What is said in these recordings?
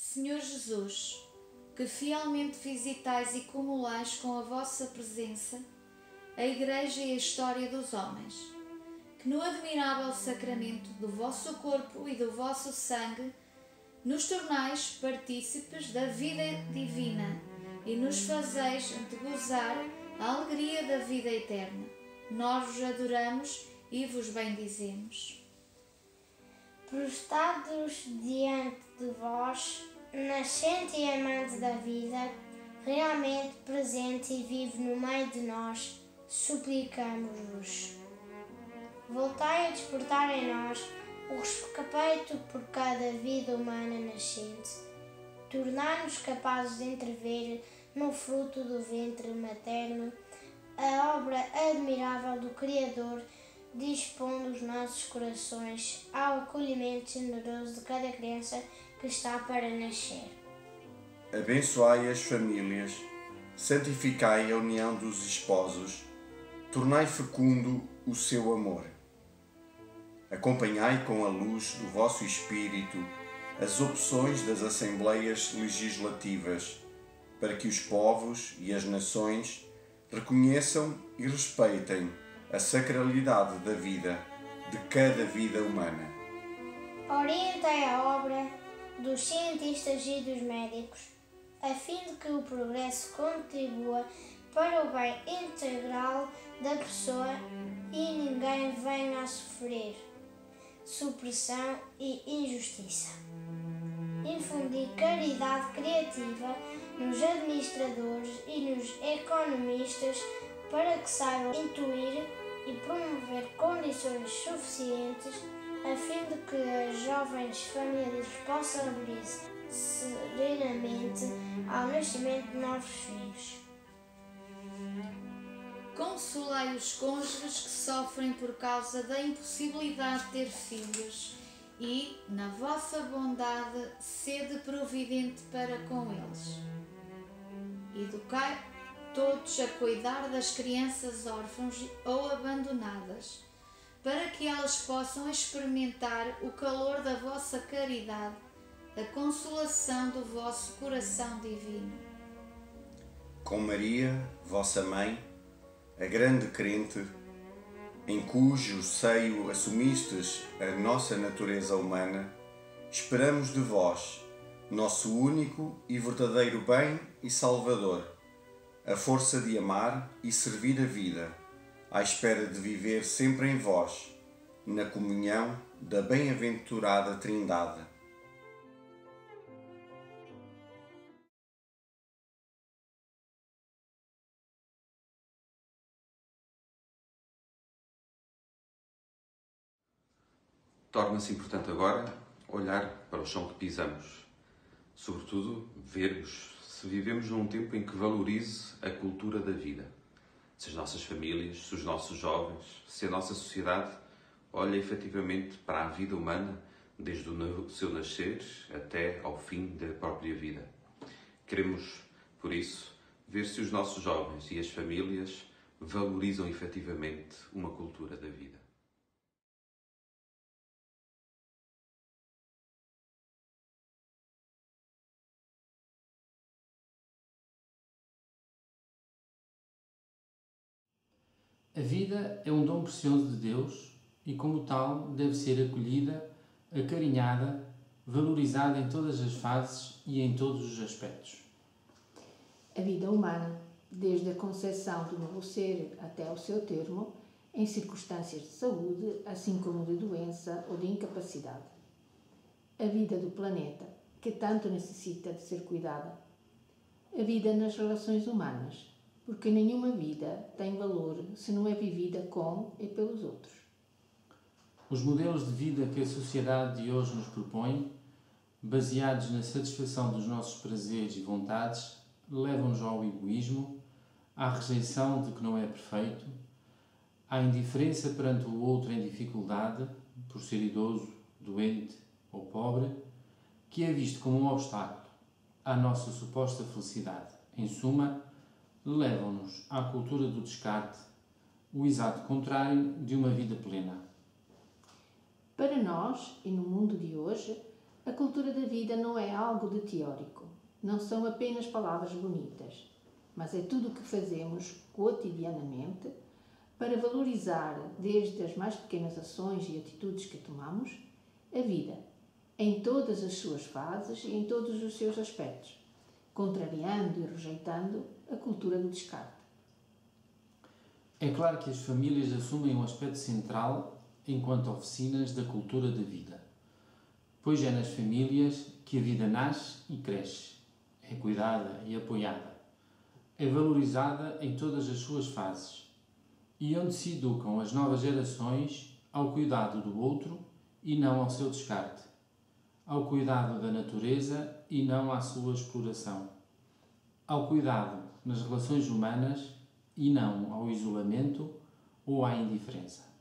Senhor Jesus, que fielmente visitais e cumulais com a vossa presença a Igreja e a história dos homens, que no admirável sacramento do vosso corpo e do vosso sangue nos tornais partícipes da vida divina e nos fazeis de gozar a alegria da vida eterna. Nós vos adoramos e vos bendizemos. Prostrados diante de vós, nascente e amante da vida, realmente presente e vivo no meio de nós, suplicamos-vos. Voltai a despertar em nós o respeito por cada vida humana nascente. Tornai-nos capazes de entrever no fruto do ventre materno a obra admirável do Criador, dispondo os nossos corações ao acolhimento generoso de cada criança que está para nascer. Abençoai as famílias, santificai a união dos esposos, tornai fecundo o seu amor. Acompanhai com a luz do vosso Espírito as opções das Assembleias Legislativas, para que os povos e as nações reconheçam e respeitem a sacralidade da vida, de cada vida humana. Orientai a obra dos cientistas e dos médicos, a fim de que o progresso contribua para o bem integral da pessoa e ninguém venha a sofrer supressão e injustiça. Infundi caridade criativa nos administradores e nos economistas para que saibam intuir e promover condições suficientes a fim de que as jovens famílias possam abrir-se serenamente ao nascimento de novos filhos. Consolai os cônjuges que sofrem por causa da impossibilidade de ter filhos e, na vossa bondade, sede providente para com eles. Educai todos a cuidar das crianças órfãs ou abandonadas, para que elas possam experimentar o calor da vossa caridade, a consolação do vosso coração divino. Com Maria, vossa mãe, a grande crente, em cujo seio assumistes a nossa natureza humana, esperamos de vós, nosso único e verdadeiro bem e Salvador, a força de amar e servir a vida, à espera de viver sempre em vós, na comunhão da bem-aventurada Trindade. Torna-se importante agora olhar para o chão que pisamos, sobretudo vermos se vivemos num tempo em que valorize a cultura da vida, se as nossas famílias, se os nossos jovens, se a nossa sociedade olha efetivamente para a vida humana desde o seu nascer até ao fim da própria vida. Queremos, por isso, ver se os nossos jovens e as famílias valorizam efetivamente uma cultura da vida. A vida é um dom precioso de Deus e, como tal, deve ser acolhida, acarinhada, valorizada em todas as fases e em todos os aspectos. A vida humana, desde a concepção do novo ser até ao seu termo, em circunstâncias de saúde, assim como de doença ou de incapacidade. A vida do planeta, que tanto necessita de ser cuidada. A vida nas relações humanas, porque nenhuma vida tem valor se não é vivida com e pelos outros. Os modelos de vida que a sociedade de hoje nos propõe, baseados na satisfação dos nossos prazeres e vontades, levam-nos ao egoísmo, à rejeição de que não é perfeito, à indiferença perante o outro em dificuldade, por ser idoso, doente ou pobre, que é visto como um obstáculo à nossa suposta felicidade. Em suma, levam-nos à cultura do descarte, o exato contrário de uma vida plena. Para nós, e no mundo de hoje, A cultura da vida não é algo de teórico, não são apenas palavras bonitas, mas é tudo o que fazemos cotidianamente para valorizar, desde as mais pequenas ações e atitudes que tomamos, a vida, em todas as suas fases e em todos os seus aspectos, contrariando e rejeitando a cultura do descarte. É claro que as famílias assumem um aspecto central enquanto oficinas da cultura da vida, pois é nas famílias que a vida nasce e cresce, é cuidada e apoiada, é valorizada em todas as suas fases e onde se educam as novas gerações ao cuidado do outro e não ao seu descarte, ao cuidado da natureza e não à sua exploração, ao cuidado nas relações humanas e não ao isolamento ou à indiferença.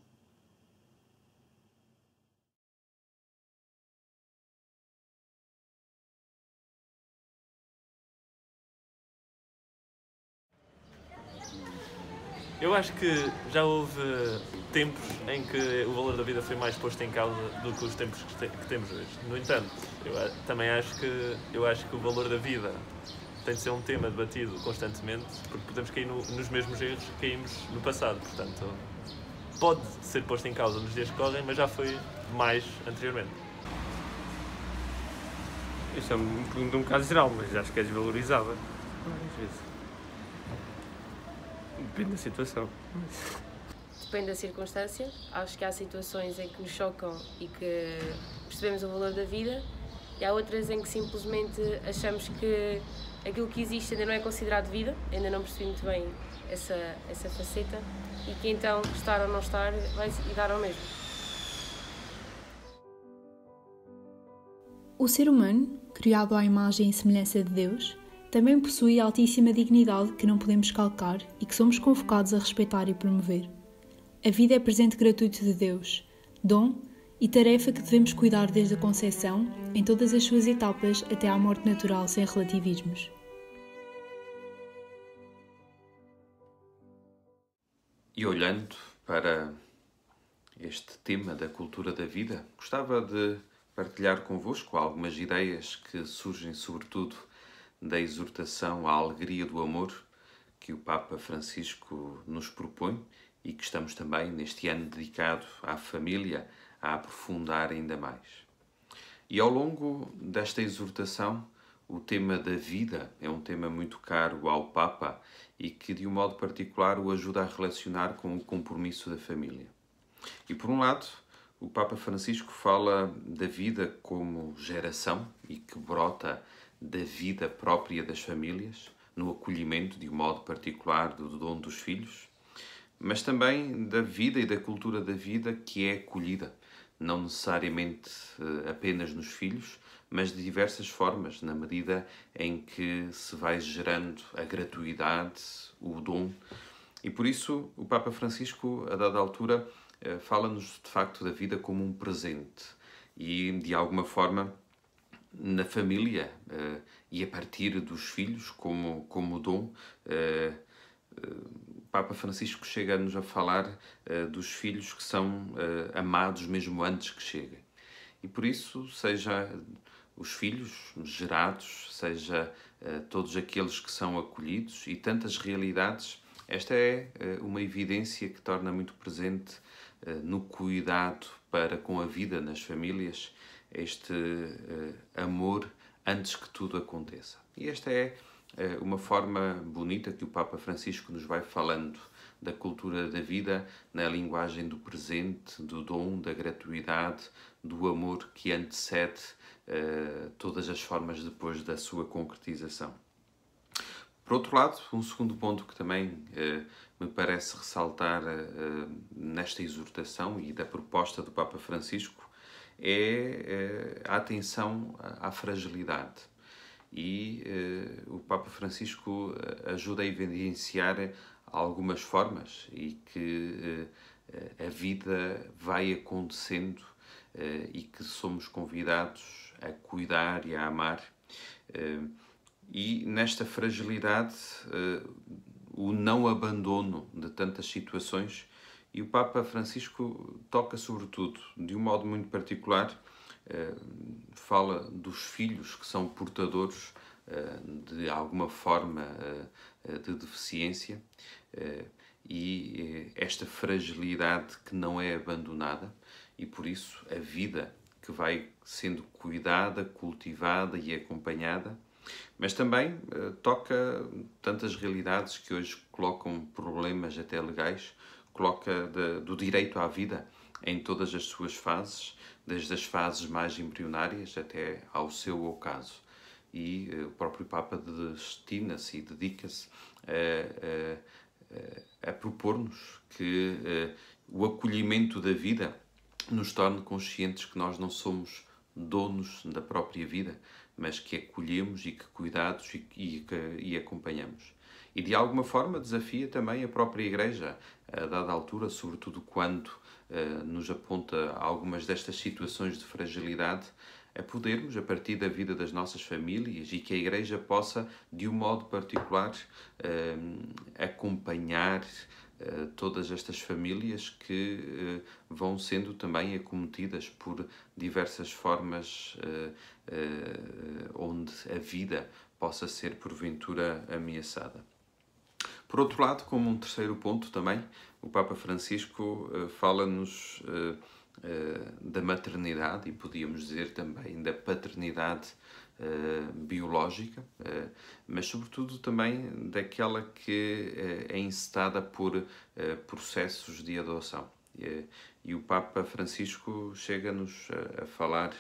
Eu acho que já houve tempos em que o valor da vida foi mais posto em causa do que os tempos que temos hoje. No entanto, também acho que o valor da vida tem de ser um tema debatido constantemente, porque podemos cair nos mesmos erros que caímos no passado. Portanto, pode ser posto em causa nos dias que correm, mas já foi mais anteriormente. Isso é uma pergunta um bocado geral, mas acho que é desvalorizada várias vezes. Depende da situação. Depende da circunstância. Acho que há situações em que nos chocam e que percebemos o valor da vida, e há outras em que simplesmente achamos que aquilo que existe ainda não é considerado vida, ainda não percebi muito bem essa faceta, e que então estar ou não estar vai dar ao mesmo. O ser humano, criado à imagem e semelhança de Deus, também possui altíssima dignidade que não podemos calcar e que somos convocados a respeitar e promover. A vida é presente gratuito de Deus, dom e tarefa que devemos cuidar desde a concepção, em todas as suas etapas até à morte natural sem relativismos. E olhando para este tema da cultura da vida, gostava de partilhar convosco algumas ideias que surgem sobretudo da exortação à alegria do amor que o Papa Francisco nos propõe e que estamos também, neste ano dedicado à família, a aprofundar ainda mais. E ao longo desta exortação, o tema da vida é um tema muito caro ao Papa e que, de um modo particular, o ajuda a relacionar com o compromisso da família. E, por um lado, o Papa Francisco fala da vida como geração e que brota da vida própria das famílias, no acolhimento, de um modo particular, do dom dos filhos, mas também da vida e da cultura da vida que é acolhida, não necessariamente apenas nos filhos, mas de diversas formas, na medida em que se vai gerando a gratuidade, o dom. E por isso o Papa Francisco, a dada altura, fala-nos de facto da vida como um presente e, de alguma forma, na família e a partir dos filhos como dom. O Papa Francisco chega-nos a falar dos filhos que são amados mesmo antes que cheguem. E por isso, seja os filhos gerados, seja todos aqueles que são acolhidos e tantas realidades, esta é uma evidência que torna muito presente no cuidado para com a vida nas famílias, este amor antes que tudo aconteça. E esta é uma forma bonita que o Papa Francisco nos vai falando da cultura da vida na linguagem do presente, do dom, da gratuidade, do amor que antecede todas as formas depois da sua concretização. Por outro lado, um segundo ponto que também me parece ressaltar nesta exortação e da proposta do Papa Francisco é a atenção à fragilidade. E o Papa Francisco ajuda a evidenciar algumas formas e que a vida vai acontecendo e que somos convidados a cuidar e a amar. E nesta fragilidade, o não abandono de tantas situações, e o Papa Francisco toca sobretudo, de um modo muito particular, fala dos filhos que são portadores de alguma forma de deficiência e esta fragilidade que não é abandonada, e por isso a vida que vai sendo cuidada, cultivada e acompanhada, mas também toca tantas realidades que hoje colocam problemas até legais, coloca do direito à vida em todas as suas fases, desde as fases mais embrionárias até ao seu ocaso. E o próprio Papa destina-se e dedica-se a propor-nos que o acolhimento da vida nos torne conscientes que nós não somos donos da própria vida, mas que acolhemos e que cuidamos e acompanhamos. E de alguma forma desafia também a própria Igreja, a dada altura, sobretudo quando nos aponta algumas destas situações de fragilidade, a podermos, a partir da vida das nossas famílias, e que a Igreja possa, de um modo particular, acompanhar todas estas famílias que vão sendo também acometidas por diversas formas onde a vida possa ser, porventura, ameaçada. Por outro lado, como um terceiro ponto também, o Papa Francisco fala-nos da maternidade e podíamos dizer também da paternidade biológica, mas sobretudo também daquela que é encetada por processos de adoção. E o Papa Francisco chega-nos a falar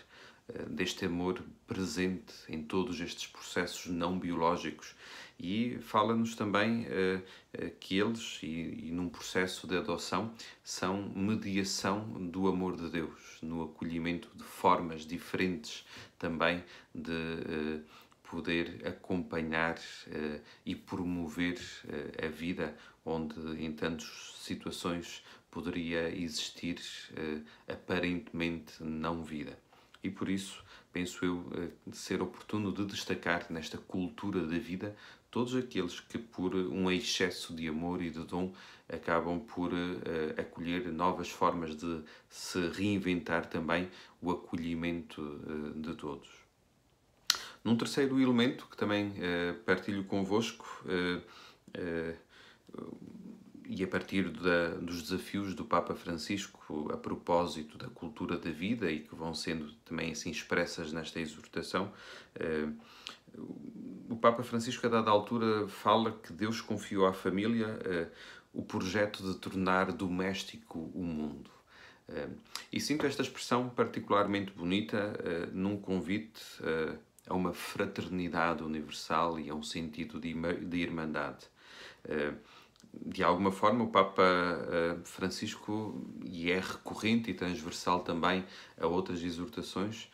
deste amor presente em todos estes processos não biológicos e fala-nos também que eles, e num processo de adoção, são mediação do amor de Deus, no acolhimento de formas diferentes também de poder acompanhar e promover a vida onde em tantas situações poderia existir aparentemente não vida. E por isso, penso eu, ser oportuno de destacar nesta cultura da vida todos aqueles que, por um excesso de amor e de dom, acabam por acolher novas formas de se reinventar também o acolhimento de todos. Num terceiro elemento, que também partilho convosco, e a partir dos desafios do Papa Francisco a propósito da cultura da vida e que vão sendo também assim expressas nesta exortação, o Papa Francisco a dada altura fala que Deus confiou à família o projeto de tornar doméstico o mundo. E sinto esta expressão particularmente bonita num convite a uma fraternidade universal e a um sentido de irmandade. De alguma forma, o Papa Francisco, e é recorrente e transversal também a outras exortações,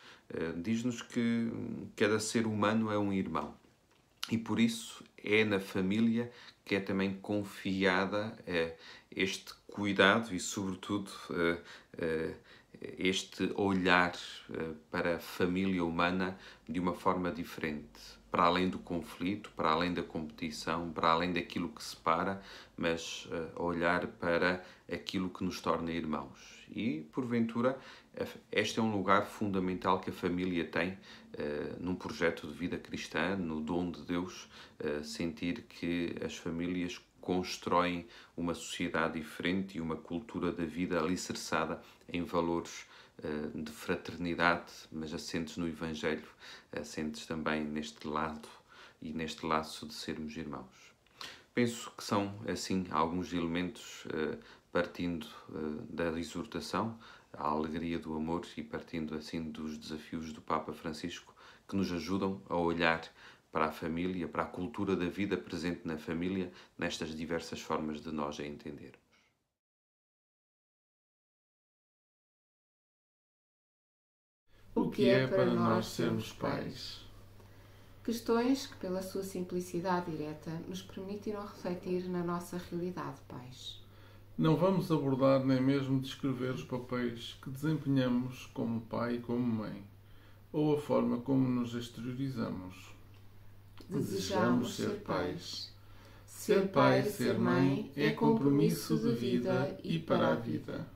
diz-nos que cada ser humano é um irmão. E por isso é na família que é também confiada este cuidado e, sobretudo, este olhar para a família humana de uma forma diferente, para além do conflito, para além da competição, para além daquilo que separa, mas olhar para aquilo que nos torna irmãos. E, porventura, este é um lugar fundamental que a família tem num projeto de vida cristã, no dom de Deus, sentir que as famílias constroem uma sociedade diferente e uma cultura da vida alicerçada em valores de fraternidade, mas assentes no Evangelho, assentes também neste lado e neste laço de sermos irmãos. Penso que são, assim, alguns elementos partindo da exortação, a alegria do amor e partindo, assim, dos desafios do Papa Francisco, que nos ajudam a olhar para a família, para a cultura da vida presente na família, nestas diversas formas de nós a entendermos. O que é para nós sermos pais? Questões que, pela sua simplicidade direta, nos permitiram refletir na nossa realidade, pais. Não vamos abordar nem mesmo descrever os papéis que desempenhamos como pai e como mãe, ou a forma como nos exteriorizamos. Desejamos ser pais. Ser pai e ser mãe é compromisso de vida e para a vida.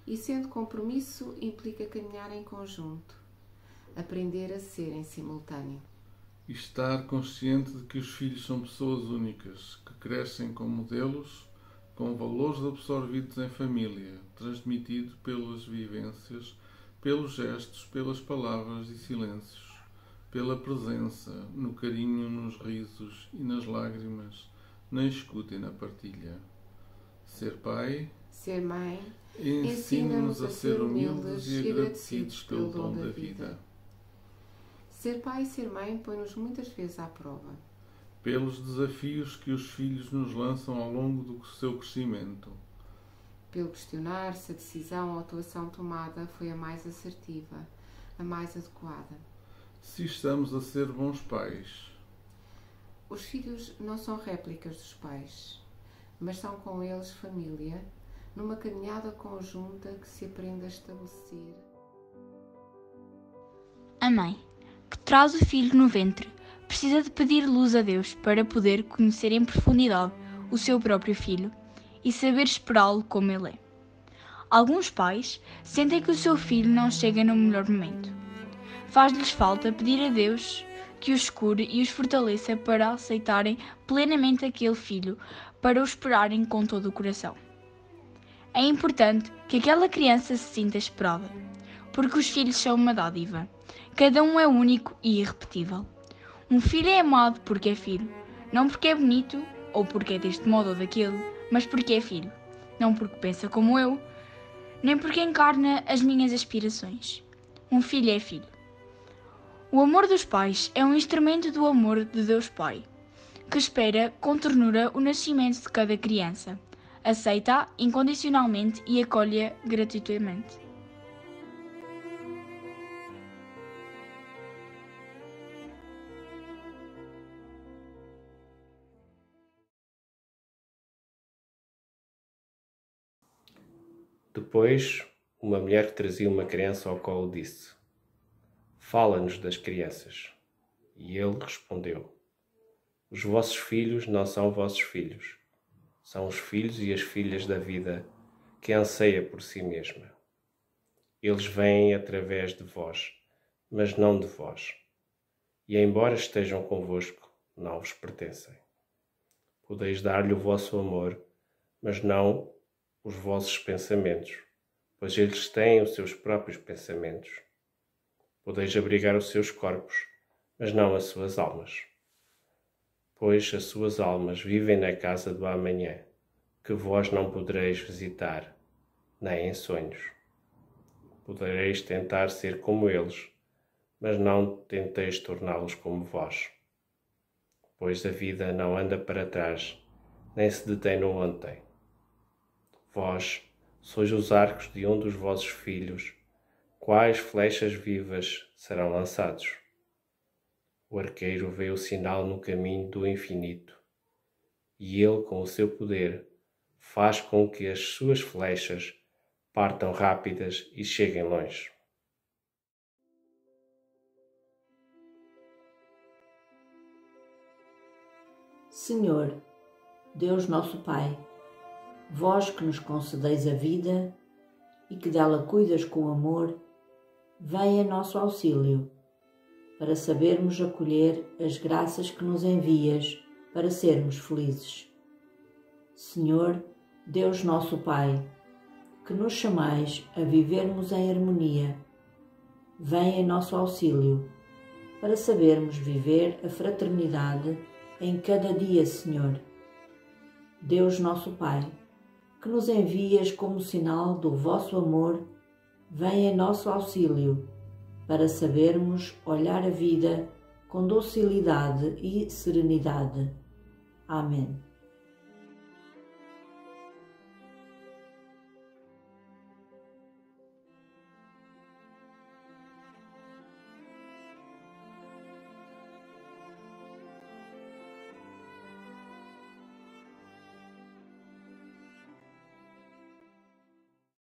E sendo compromisso, implica caminhar em conjunto, aprender a ser em simultâneo. E estar consciente de que os filhos são pessoas únicas, que crescem com modelos, com valores absorvidos em família, transmitidos pelas vivências, pelos gestos, pelas palavras e silêncios, pela presença, no carinho, nos risos e nas lágrimas, na escuta e na partilha. Ser pai, ser mãe, ensina-nos a ser humildes e agradecidos pelo dom da vida. Ser pai e ser mãe põe-nos muitas vezes à prova. Pelos desafios que os filhos nos lançam ao longo do seu crescimento. Pelo questionar se a decisão ou atuação tomada foi a mais assertiva, a mais adequada. Se estamos a ser bons pais. Os filhos não são réplicas dos pais, mas são com eles família, numa caminhada conjunta que se aprende a estabelecer. A mãe, que traz o filho no ventre, precisa de pedir luz a Deus para poder conhecer em profundidade o seu próprio filho e saber esperá-lo como ele é. Alguns pais sentem que o seu filho não chega no melhor momento. Faz-lhes falta pedir a Deus que os cure e os fortaleça para aceitarem plenamente aquele filho, para o esperarem com todo o coração. É importante que aquela criança se sinta esperada, porque os filhos são uma dádiva. Cada um é único e irrepetível. Um filho é amado porque é filho, não porque é bonito ou porque é deste modo ou daquele, mas porque é filho, não porque pensa como eu, nem porque encarna as minhas aspirações. Um filho é filho. O amor dos pais é um instrumento do amor de Deus Pai, que espera com ternura o nascimento de cada criança, aceita-a incondicionalmente e acolhe-a gratuitamente. Depois, uma mulher que trazia uma criança ao colo disse: "Fala-nos das crianças." E ele respondeu: "Os vossos filhos não são vossos filhos. São os filhos e as filhas da vida que anseia por si mesma. Eles vêm através de vós, mas não de vós. E embora estejam convosco, não vos pertencem. Podeis dar-lhe o vosso amor, mas não os vossos pensamentos, pois eles têm os seus próprios pensamentos. Podeis abrigar os seus corpos, mas não as suas almas, pois as suas almas vivem na casa do amanhã, que vós não podereis visitar, nem em sonhos. Podereis tentar ser como eles, mas não tenteis torná-los como vós, pois a vida não anda para trás, nem se detém no ontem. Vós sois os arcos de um dos vossos filhos, quais flechas vivas serão lançados. O arqueiro vê o sinal no caminho do infinito, e ele, com o seu poder, faz com que as suas flechas partam rápidas e cheguem longe. Senhor, Deus nosso Pai, vós que nos concedeis a vida e que dela cuidas com amor, vem em nosso auxílio, para sabermos acolher as graças que nos envias para sermos felizes. Senhor, Deus nosso Pai, que nos chamais a vivermos em harmonia, vem em nosso auxílio, para sabermos viver a fraternidade em cada dia, Senhor. Deus nosso Pai, que nos envias como sinal do vosso amor, vem em nosso auxílio, para sabermos olhar a vida com docilidade e serenidade. Amém.